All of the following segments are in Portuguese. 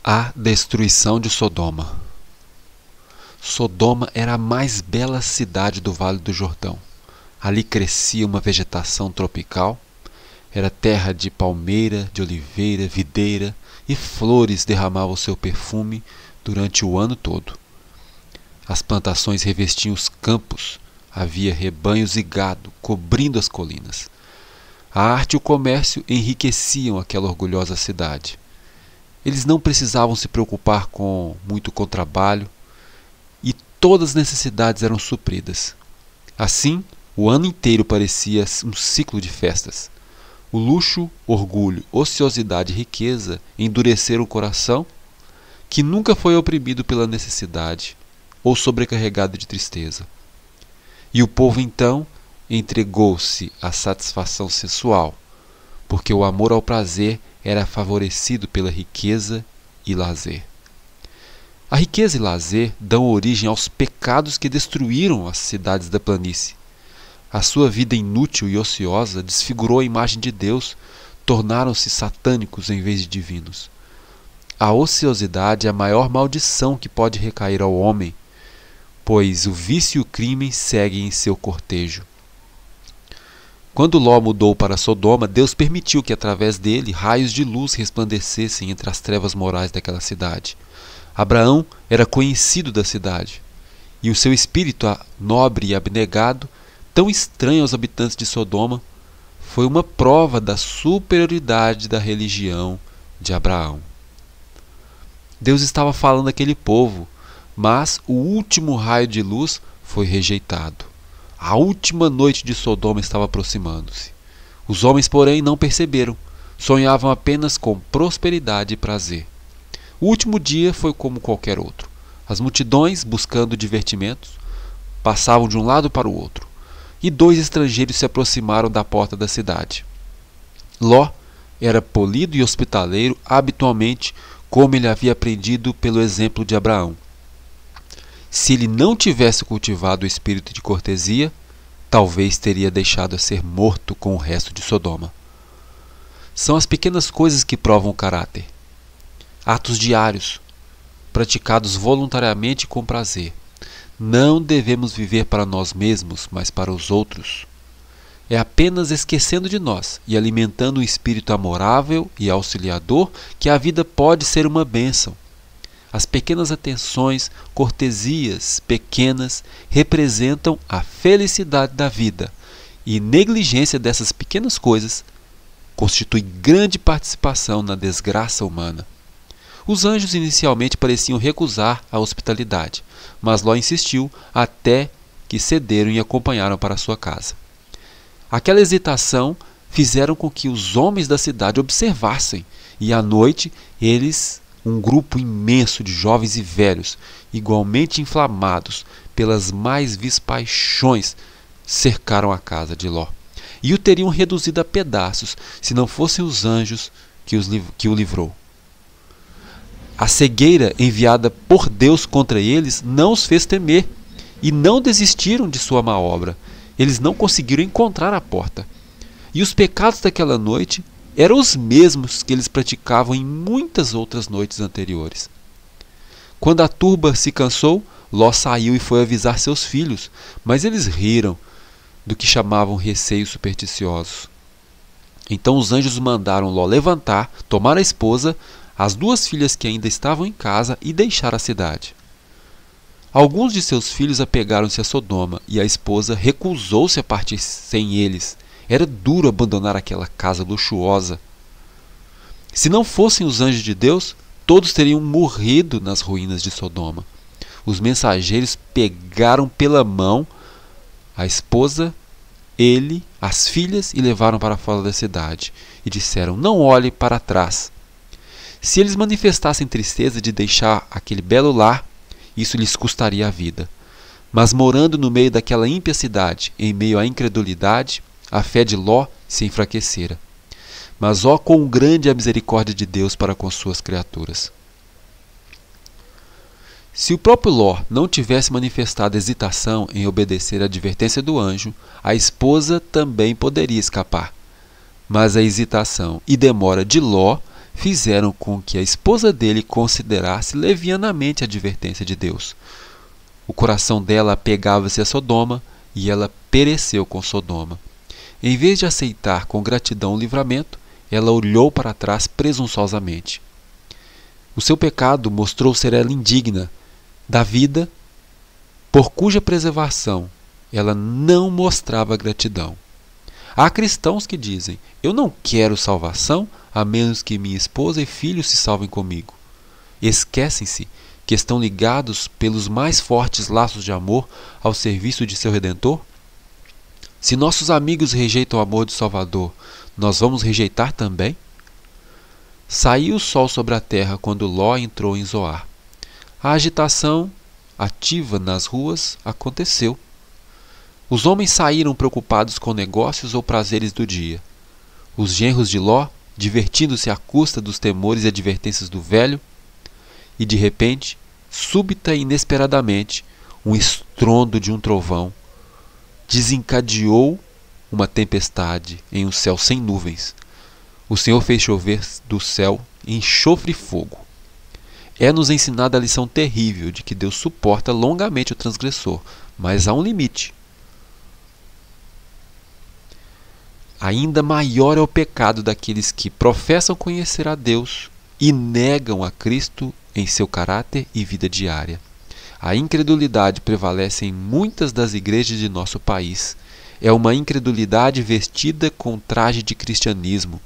A destruição de Sodoma. Sodoma era a mais bela cidade do Vale do Jordão. Ali crescia uma vegetação tropical. Era terra de palmeira, de oliveira, videira, e flores derramavam seu perfume durante o ano todo. As plantações revestiam os campos, havia rebanhos e gado cobrindo as colinas. A arte e o comércio enriqueciam aquela orgulhosa cidade. Eles não precisavam se preocupar com muito trabalho e todas as necessidades eram supridas. Assim, o ano inteiro parecia um ciclo de festas. O luxo, orgulho, ociosidade e riqueza endureceram o coração, que nunca foi oprimido pela necessidade ou sobrecarregado de tristeza. E o povo então entregou-se à satisfação sensual, porque o amor ao prazer era favorecido pela riqueza e lazer. A riqueza e lazer dão origem aos pecados que destruíram as cidades da planície. A sua vida inútil e ociosa desfigurou a imagem de Deus, tornaram-se satânicos em vez de divinos. A ociosidade é a maior maldição que pode recair ao homem, pois o vício e o crime seguem em seu cortejo. Quando Ló mudou para Sodoma, Deus permitiu que através dele raios de luz resplandecessem entre as trevas morais daquela cidade. Abraão era conhecido da cidade, e o seu espírito nobre e abnegado, tão estranho aos habitantes de Sodoma, foi uma prova da superioridade da religião de Abraão. Deus estava falando àquele povo, mas o último raio de luz foi rejeitado. A última noite de Sodoma estava aproximando-se. Os homens, porém, não perceberam. Sonhavam apenas com prosperidade e prazer. O último dia foi como qualquer outro. As multidões, buscando divertimentos, passavam de um lado para o outro. E dois estrangeiros se aproximaram da porta da cidade. Ló era polido e hospitaleiro habitualmente, como ele havia aprendido pelo exemplo de Abraão. Se ele não tivesse cultivado o espírito de cortesia, talvez teria deixado a ser morto com o resto de Sodoma. São as pequenas coisas que provam o caráter. Atos diários, praticados voluntariamente e com prazer. Não devemos viver para nós mesmos, mas para os outros. É apenas esquecendo de nós e alimentando um espírito amorável e auxiliador que a vida pode ser uma bênção. As pequenas atenções, cortesias pequenas, representam a felicidade da vida, e negligência dessas pequenas coisas constitui grande participação na desgraça humana. Os anjos inicialmente pareciam recusar a hospitalidade, mas Ló insistiu até que cederam e acompanharam para sua casa. Aquela hesitação fizeram com que os homens da cidade observassem, e à noite um grupo imenso de jovens e velhos, igualmente inflamados pelas mais vis paixões, cercaram a casa de Ló, e o teriam reduzido a pedaços se não fossem os anjos que o livrou. A cegueira enviada por Deus contra eles não os fez temer, e não desistiram de sua má obra. Eles não conseguiram encontrar a porta. E os pecados daquela noite eram os mesmos que eles praticavam em muitas outras noites anteriores. Quando a turba se cansou, Ló saiu e foi avisar seus filhos, mas eles riram do que chamavam receios supersticiosos. Então os anjos mandaram Ló levantar, tomar a esposa, as duas filhas que ainda estavam em casa e deixar a cidade. Alguns de seus filhos apegaram-se a Sodoma e a esposa recusou-se a partir sem eles. Era duro abandonar aquela casa luxuosa. Se não fossem os anjos de Deus, todos teriam morrido nas ruínas de Sodoma. Os mensageiros pegaram pela mão a esposa, ele, as filhas e levaram para fora da cidade. E disseram: não olhe para trás. Se eles manifestassem tristeza de deixar aquele belo lar, isso lhes custaria a vida. Mas morando no meio daquela ímpia cidade, em meio à incredulidade, a fé de Ló se enfraquecera. Mas ó quão grande é a misericórdia de Deus para com suas criaturas. Se o próprio Ló não tivesse manifestado hesitação em obedecer à advertência do anjo, a esposa também poderia escapar. Mas a hesitação e demora de Ló fizeram com que a esposa dele considerasse levianamente a advertência de Deus. O coração dela apegava-se a Sodoma e ela pereceu com Sodoma. Em vez de aceitar com gratidão o livramento, ela olhou para trás presunçosamente. O seu pecado mostrou ser ela indigna da vida por cuja preservação ela não mostrava gratidão. Há cristãos que dizem: eu não quero salvação a menos que minha esposa e filhos se salvem comigo. Esquecem-se que estão ligados pelos mais fortes laços de amor ao serviço de seu Redentor? Se nossos amigos rejeitam o amor do Salvador, nós vamos rejeitar também? Saiu o sol sobre a terra quando Ló entrou em Zoar. A agitação ativa nas ruas aconteceu. Os homens saíram preocupados com negócios ou prazeres do dia. Os genros de Ló, divertindo-se à custa dos temores e advertências do velho, e de repente, súbita e inesperadamente, um estrondo de um trovão desencadeou uma tempestade em um céu sem nuvens. O Senhor fez chover do céu enxofre e fogo. É-nos ensinada a lição terrível de que Deus suporta longamente o transgressor, mas há um limite. Ainda maior é o pecado daqueles que professam conhecer a Deus e negam a Cristo em seu caráter e vida diária. A incredulidade prevalece em muitas das igrejas de nosso país. É uma incredulidade vestida com traje de cristianismo.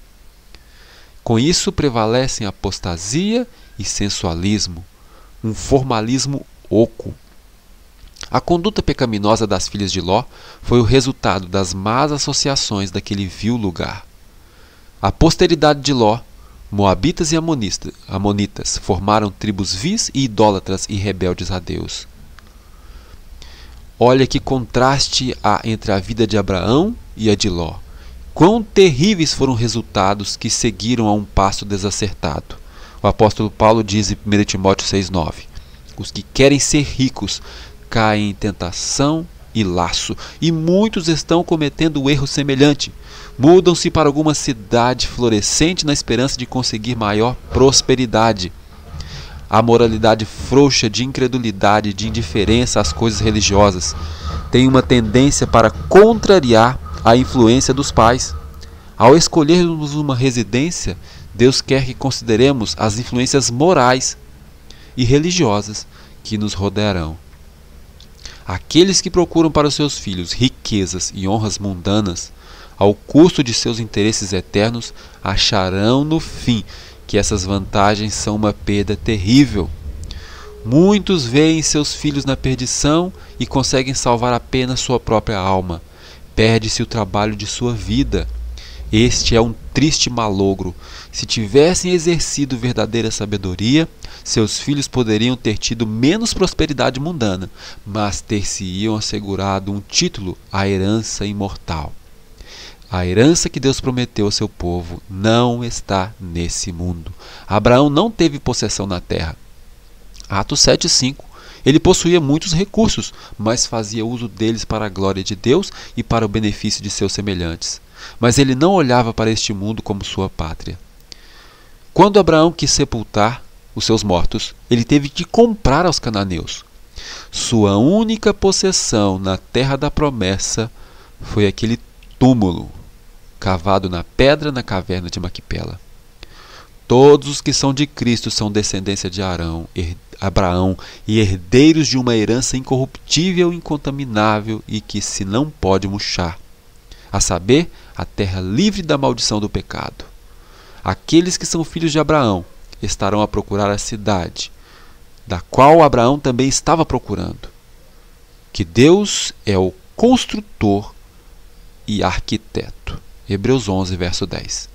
Com isso prevalecem apostasia e sensualismo, um formalismo oco. A conduta pecaminosa das filhas de Ló foi o resultado das más associações daquele vil lugar. A posteridade de Ló, moabitas e amonitas, formaram tribos vis e idólatras e rebeldes a Deus. Olha que contraste há entre a vida de Abraão e a de Ló. Quão terríveis foram os resultados que seguiram a um passo desacertado. O apóstolo Paulo diz em 1 Timóteo 6,9: os que querem ser ricos caem em tentação e laço, e muitos estão cometendo um erro semelhante. Mudam-se para alguma cidade florescente na esperança de conseguir maior prosperidade. A moralidade frouxa de incredulidade e de indiferença às coisas religiosas tem uma tendência para contrariar a influência dos pais. Ao escolhermos uma residência, Deus quer que consideremos as influências morais e religiosas que nos rodearão. Aqueles que procuram para os seus filhos riquezas e honras mundanas, ao custo de seus interesses eternos, acharão no fim que essas vantagens são uma perda terrível. Muitos veem seus filhos na perdição e conseguem salvar apenas sua própria alma. Perde-se o trabalho de sua vida. Este é um triste malogro. Se tivessem exercido verdadeira sabedoria, seus filhos poderiam ter tido menos prosperidade mundana, mas ter-se-iam assegurado um título à herança imortal. A herança que Deus prometeu ao seu povo não está nesse mundo. Abraão não teve possessão na terra. Atos 7,5. Ele possuía muitos recursos, mas fazia uso deles para a glória de Deus e para o benefício de seus semelhantes. Mas ele não olhava para este mundo como sua pátria. Quando Abraão quis sepultar os seus mortos, ele teve que comprar aos cananeus. Sua única possessão na terra da promessa foi aquele túmulo cavado na pedra na caverna de Maquipela. Todos os que são de Cristo são descendência de Abraão e herdeiros de uma herança incorruptível, incontaminável e que se não pode murchar, a saber, a terra livre da maldição do pecado. Aqueles que são filhos de Abraão estarão a procurar a cidade, da qual Abraão também estava procurando. Que Deus é o construtor e arquiteto. Hebreus 11, verso 10.